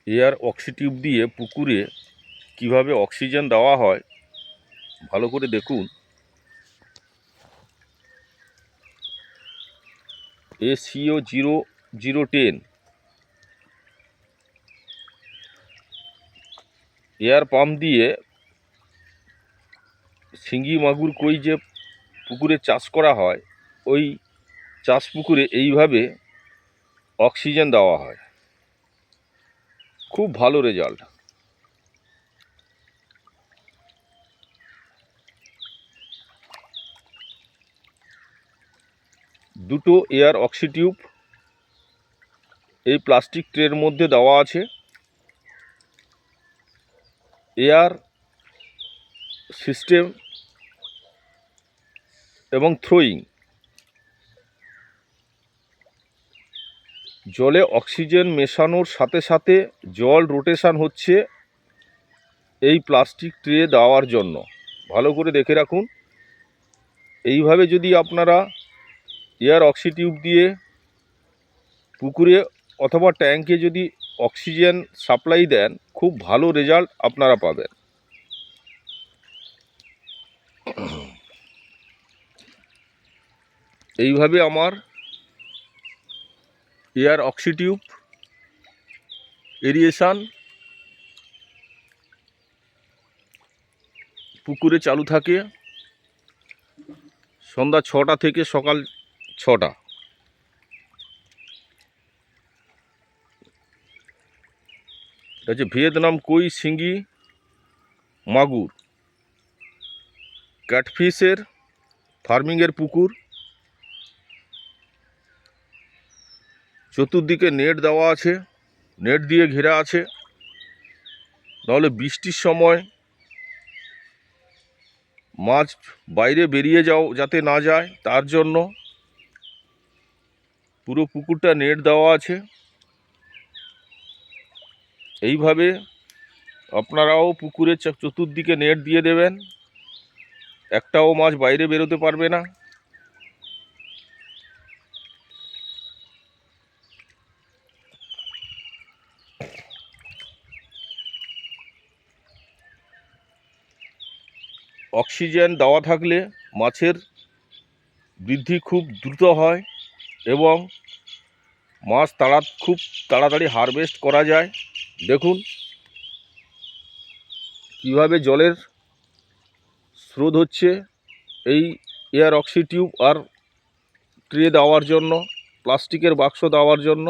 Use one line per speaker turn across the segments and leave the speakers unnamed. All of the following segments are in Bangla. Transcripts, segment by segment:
এয়ার অক্সিটিউব দিয়ে পুকুরে কিভাবে অক্সিজেন দেওয়া হয় ভালো করে দেখুন। ACO 0010 এয়ার পাম্প দিয়ে শিঙ্গি মাগুর কই যে পুকুরে চাষ করা হয়, ওই চাষ পুকুরে এইভাবে অক্সিজেন দেওয়া হয়। খুব ভালো রেজাল্ট। দুটো এয়ার অক্সিটিউব এই প্লাস্টিক ট্রের মধ্যে দেওয়া আছে। এয়ার সিস্টেম এবং থ্রোয়িং, জলে অক্সিজেন মেশানোর সাথে সাথে জল রোটেশন হচ্ছে এই প্লাস্টিক ট্রে দেওয়ার জন্য। ভালো করে দেখে রাখুন। এইভাবে যদি আপনারা এয়ার অক্সিটিউব দিয়ে পুকুরে অথবা ট্যাঙ্কে যদি অক্সিজেন সাপ্লাই দেন, খুব ভালো রেজাল্ট আপনারা পাবেন। এইভাবে আমার এয়ার অক্সিটিউব এরিয়েশন পুকুরে চালু থাকে সন্ধ্যা 6টা থেকে সকাল 6টা। এটা হচ্ছে ভিয়েতনাম কই, শিঙ্গি, মাগুর, ক্যাটফিশের ফার্মিংয়ের পুকুর। চতুর্দিকে নেট দেওয়া আছে, নেট দিয়ে ঘেরা আছে, নাহলে বৃষ্টির সময় মাছ বাইরে বেরিয়ে যাতে না যায় তার জন্য পুরো পুকুরটা নেট দেওয়া আছে। এইভাবে আপনারাও পুকুরে চতুর্দিকে নেট দিয়ে দেবেন, একটাও মাছ বাইরে বেরোতে পারবে না। অক্সিজেন দেওয়া থাকলে মাছের বৃদ্ধি খুব দ্রুত হয় এবং মাছ খুব তাড়াতাড়ি হারভেস্ট করা যায়। দেখুন কিভাবে জলের স্রোত হচ্ছে এই এয়ার অক্সিটিউব আর ট্রে দেওয়ার জন্য, প্লাস্টিকের বাক্স দেওয়ার জন্য।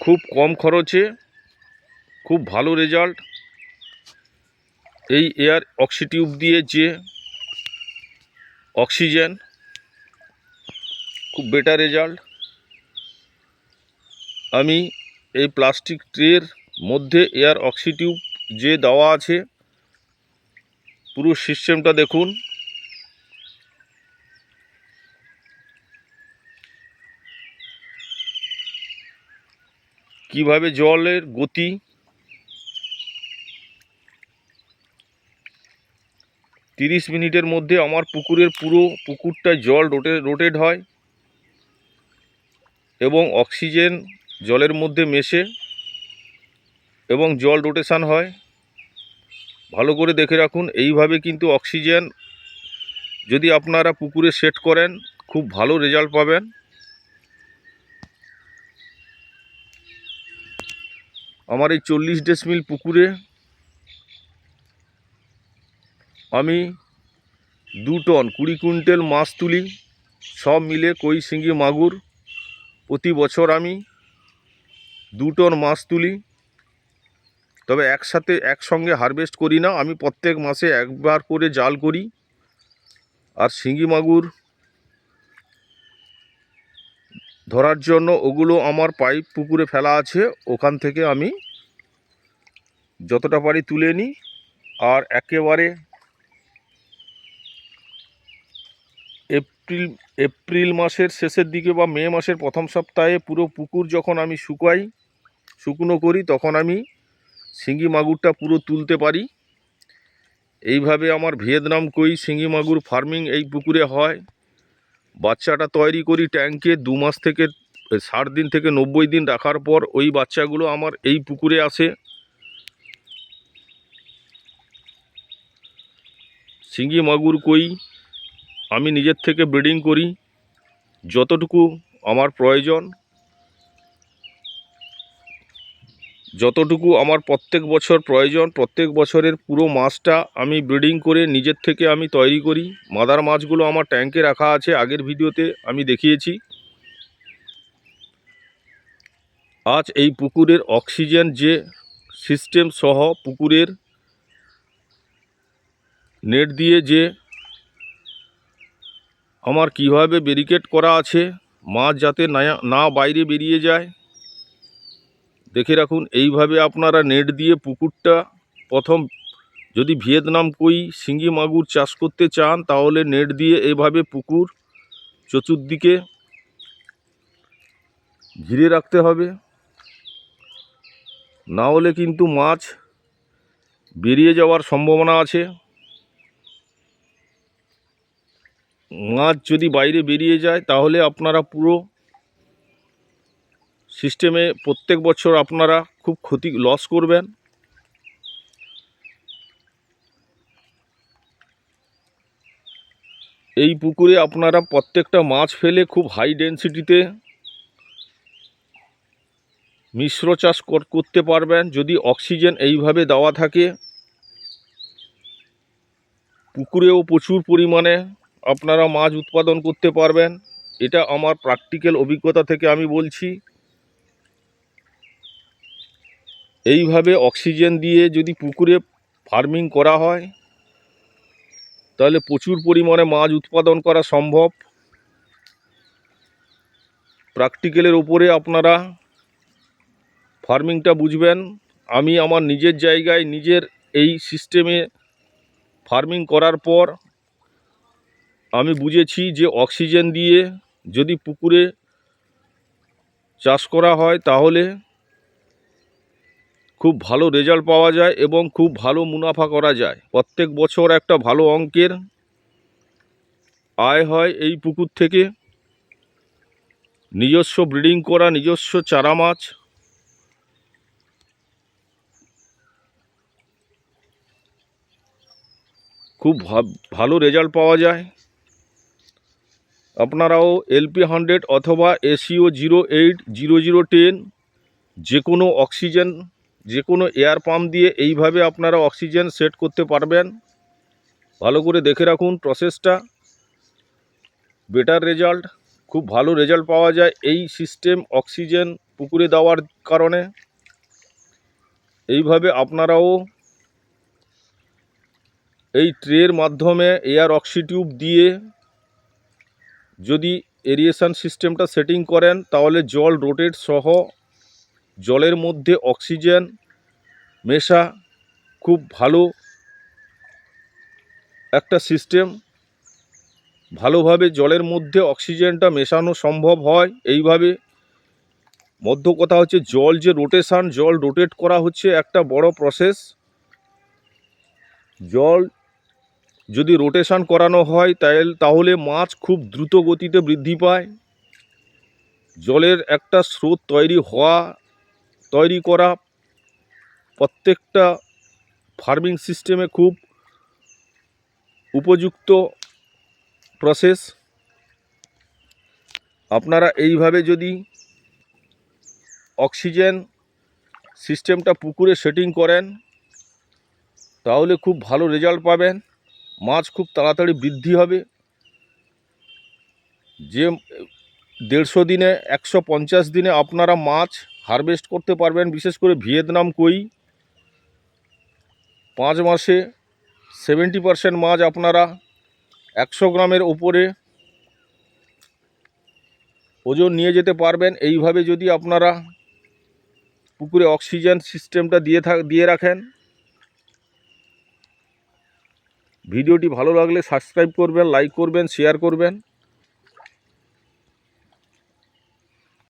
খুব কম খরচে খুব ভালো রেজাল্ট। এই এয়ার অক্সিটিউব দিয়ে যে অক্সিজেন, খুব বেটার রেজাল্ট। আমি এই প্লাস্টিক ট্রের মধ্যে এয়ার অক্সিটিউব যে দেওয়া আছে, পুরো সিস্টেমটা দেখুন। কিভাবে জলের গতি, 30 মিনিটের মধ্যে আমার পুরো পুকুরটায় জল রোটেট হয় এবং অক্সিজেন জলের মধ্যে মেশে এবং জল রোটেশন হয়। ভালো করে দেখে রাখুন। এইভাবে কিন্তু অক্সিজেন যদি আপনারা পুকুরে সেট করেন, খুব ভালো রেজাল্ট পাবেন। আমার এই 40 ডেসিমিল পুকুরে আমি 2 টন 20 কুইন্টাল মাছ তুলি, সব মিলে কই, শিঙ্গি, মাগুর। প্রতি বছর আমি 2 টন মাছ তুলি। তবে একসঙ্গে হারভেস্ট করি না, আমি প্রত্যেক মাসে একবার করে জাল করি। আর শিঙি মাগুর ধরার জন্য ওগুলো আমার পাইপ পুকুরে ফেলা আছে, ওখান থেকে আমি যতটা পারি তুলে নিই। আর একেবারে এপ্রিল মাসের শেষের দিকে বা মে মাসের প্রথম সপ্তাহে পুরো পুকুর যখন আমি শুকনো করি, তখন আমি শিঙি মাগুরটা পুরো তুলতে পারি। এইভাবে আমার ভিয়েতনাম কই শিঙি মাগুর ফার্মিং এই পুকুরে হয়। বাচ্চাটা তৈরি করি ট্যাঙ্কে 2 মাস থেকে 60 দিন থেকে 90 দিন রাখার পর ওই বাচ্চাগুলো আমার এই পুকুরে আসে। শিঙি মাগুর কই আমি নিজের থেকে ব্রিডিং করি যতটুকু আমার প্রয়োজন, যতটুকু আমার প্রত্যেক বছর প্রয়োজন। প্রত্যেক বছরের পুরো মাছটা আমি ব্রিডিং করে নিজের থেকে আমি তৈরি করি। মাদার মাছগুলো আমার ট্যাঙ্কে রাখা আছে, আগের ভিডিওতে আমি দেখিয়েছি। আজ এই পুকুরের অক্সিজেন যে সিস্টেম সহ পুকুরের নেট দিয়ে যে আমার কিভাবে ব্যারিকেড করা আছে, মাছ যাতে না বাইরে বেরিয়ে যায়, দেখে রাখুন। এইভাবে আপনারা নেট দিয়ে পুকুরটা প্রথম যদি ভিয়েতনাম কই শিঙি মাগুর চাষ করতে চান, তাহলে নেট দিয়ে এভাবে পুকুর চতুর্দিকে ঘিরে রাখতে হবে, না হলে কিন্তু মাছ বেরিয়ে যাওয়ার সম্ভাবনা আছে। মাছ যদি বাইরে বেরিয়ে যায় তাহলে আপনারা পুরো সিস্টেমে প্রত্যেক বছর আপনারা খুব লস করবেন। এই পুকুরে আপনারা প্রত্যেকটা মাছ ফেলে খুব হাই ডেনসিটিতে মিশ্র চাষ করতে পারবেন যদি অক্সিজেন এইভাবে দেওয়া থাকে। পুকুরেও প্রচুর পরিমাণে আপনারা মাছ উৎপাদন করতে পারবেন। এটা আমার প্র্যাকটিক্যাল অভিজ্ঞতা থেকে আমি বলছি। এইভাবে অক্সিজেন দিয়ে যদি পুকুরে ফার্মিং করা হয় তাহলে প্রচুর পরিমাণে মাছ উৎপাদন করা সম্ভব। প্র্যাকটিক্যালের উপরে আপনারা ফার্মিংটা বুঝবেন। আমি আমার নিজের জায়গায় নিজের এই সিস্টেমে ফার্মিং করার পর আমি বুঝেছি যে অক্সিজেন দিয়ে যদি পুকুরে চাষ করা হয় তাহলে খুব ভালো রেজাল্ট পাওয়া যায় এবং খুব ভালো মুনাফা করা যায়। প্রত্যেক বছর একটা ভালো অঙ্কের আয় হয় এই পুকুর থেকে। নিজস্ব ব্রিডিং করা নিজস্ব চারা মাছ খুব ভালো রেজাল্ট পাওয়া যায়। আপনারাও LP100 অথবা ACO 080010 যে কোনো অক্সিজেন যে কোনো এয়ার পাম্প দিয়ে এইভাবে আপনারা অক্সিজেন সেট করতে পারবেন। ভালো করে দেখে রাখুন প্রসেসটা, বেটার রেজাল্ট, খুব ভালো রেজাল্ট পাওয়া যায় এই সিস্টেম অক্সিজেন পুকুরে দেওয়ার কারণে। এইভাবে আপনারাও এই ট্রের মাধ্যমে এয়ার অক্সিটিউব দিয়ে যদি এরিয়েশন সিস্টেমটা সেটিং করেন তাহলে জল রোটেট সহ জলের মধ্যে অক্সিজেন মেশা খুব ভালো একটা সিস্টেম। ভালোভাবে জলের মধ্যে অক্সিজেনটা মেশানো সম্ভব হয় এইভাবে। মধ্য কথা হচ্ছে জল যে রোটেশন, জল রোটেট করা হচ্ছে একটা বড় প্রসেস। জল যদি রোটেশন করানো হয় তাহলে মাছ খুব দ্রুত গতিতে বৃদ্ধি পায়। জলের একটা স্রোত তৈরি করা প্রত্যেকটা ফার্মিং সিস্টেমে খুব উপযুক্ত প্রসেস। আপনারা এইভাবে যদি অক্সিজেন সিস্টেমটা পুকুরে সেটিং করেন তাহলে খুব ভালো রেজাল্ট পাবেন। মাছ খুব তাড়াতাড়ি বৃদ্ধি হবে। যে 150 দিনে 150 দিনে আপনারা মাছ হারভেস্ট করতে পারবেন। বিশেষ করে ভিয়েতনাম কই 5 মাসে 70% মাছ আপনারা 100 গ্রামের উপরে ওজন নিয়ে যেতে পারবেন। এইভাবে যদি আপনারা পুকুরে অক্সিজেন সিস্টেমটা দিয়ে রাখেন। ভিডিওটি ভালো লাগলে সাবস্ক্রাইব করবেন, লাইক করবেন, শেয়ার করবেন।